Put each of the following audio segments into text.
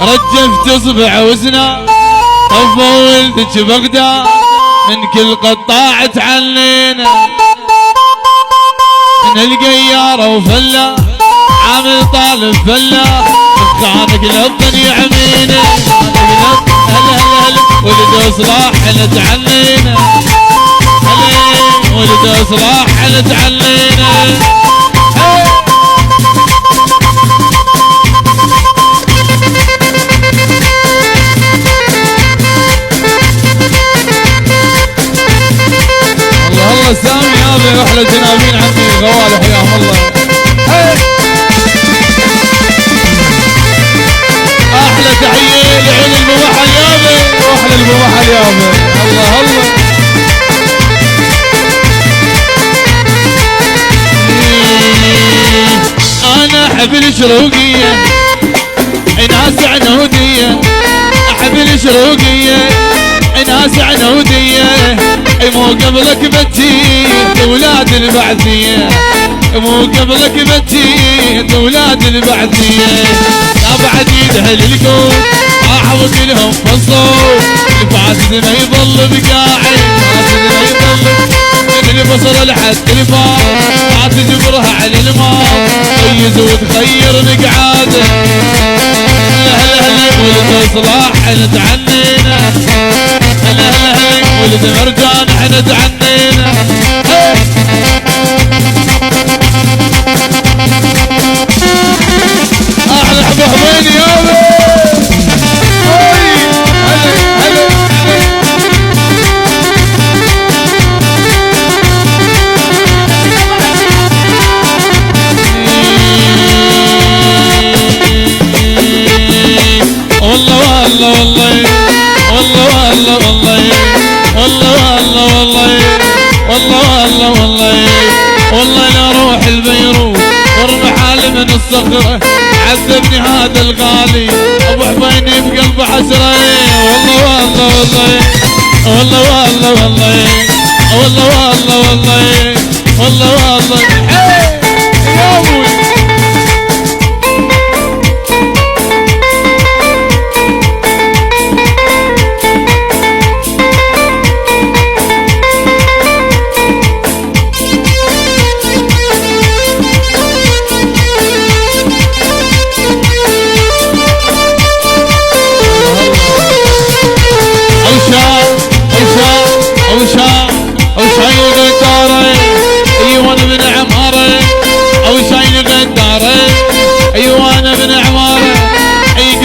رجفت اصبع وزنا طفوا ولدك بغداد من كل قطاع تعلينا من القيارة وفلا عامل طالب فلا خانك للدنيا عمينا هلا هلا ولد اصلاح احنا تعلينا هلا ولد اصلاح احنا تعلينا الله سامي يابا واحلى جنابين عمي غوالي حياهم الله. احلى تحيه لعين الموحل يابا واحلى الموحل يابا الله الله. انا احب الشروقيه ناس عنوديه احب الشروقيه ناس عنوديه مو قبلك بتي اولاد البعثيه مو قبلك بتي اولاد البعثيه لا بعد يدهل الكون راحوا كلهم فصوا الفاسد ما يظل بقاعد الفاسد ما يظل من البصر لحد الفار ما تجبرها على الماء طيز وتخير مقعاده هلا هلا ولد اصلاح احنا تعنينا هلا هلا ولد مرجان احنا تعنينا احلى حبوبين يابا والله والله والله والله والله والله والله والله والله والله والله لا روح البيروت وارمح حالي من الصخرة عذبني هذا الغالي ابو حبيني بقلب حسرة والله والله والله والله والله والله والله والله والله والله يا ابوي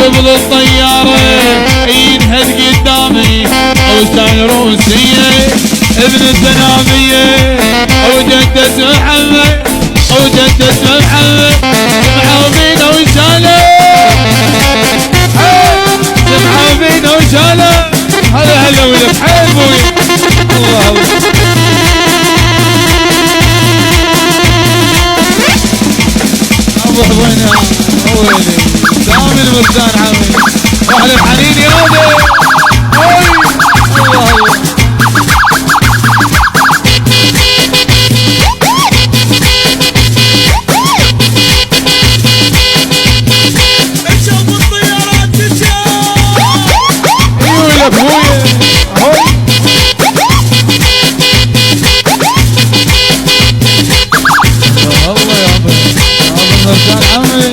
قبل الطيارة ينهد قدامي اوسان روسية ابن الزنابية او جدة محمد او جدة محمد محافين اوسانه محافين اوسانه هلا هلا ولك حيل بوي الله الله ابو حبينا ويلي سامي المرجان عمي واحلى الحنين يابا الله الله شوف الطيارات تجاه ايوه يا ابويا الله يابا المرجان عمي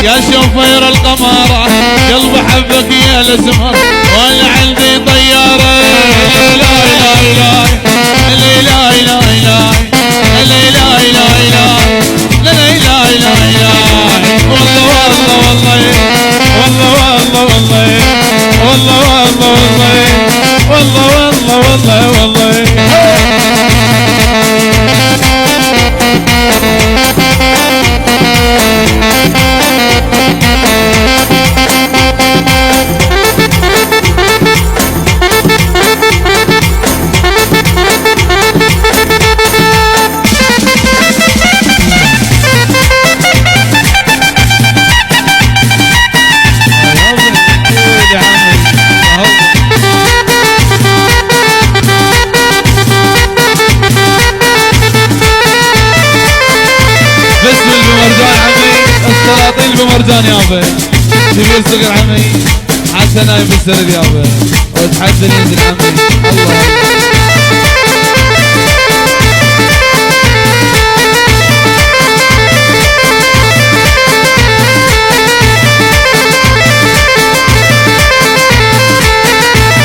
يا شوفير القمارة قلب حبك يا الاسمر وانا عندي طيارة لا اله الا لا اله الا لا اله الا لا اله الا والله والله والله والله والله والله والله والله والله والله والله مرجان يابا كبير صغير عمي حسن نايم بالسرد يابا وتحدى ينزل عمي الله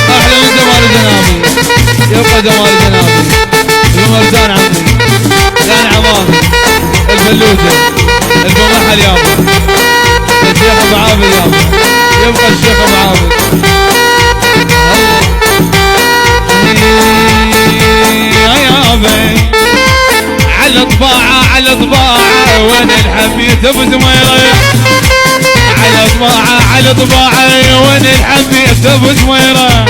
احلى من جمال جنابي يبقى جمال جنابي المرجان عمي كان عمامي الفلوجه البمحل يابا الشيخ ابو عابد يابا يبقى الشيخ ابو عابد يابا على طباعه على طباعه وين الحبيب ابو زميره على طباعه على طباعه وين الحبيب ابو زميره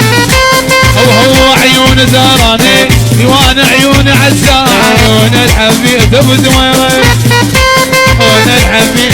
وهو عيون زهراني وانا عيون عالساعه وين الحبيب ابو زميره وين الحبيب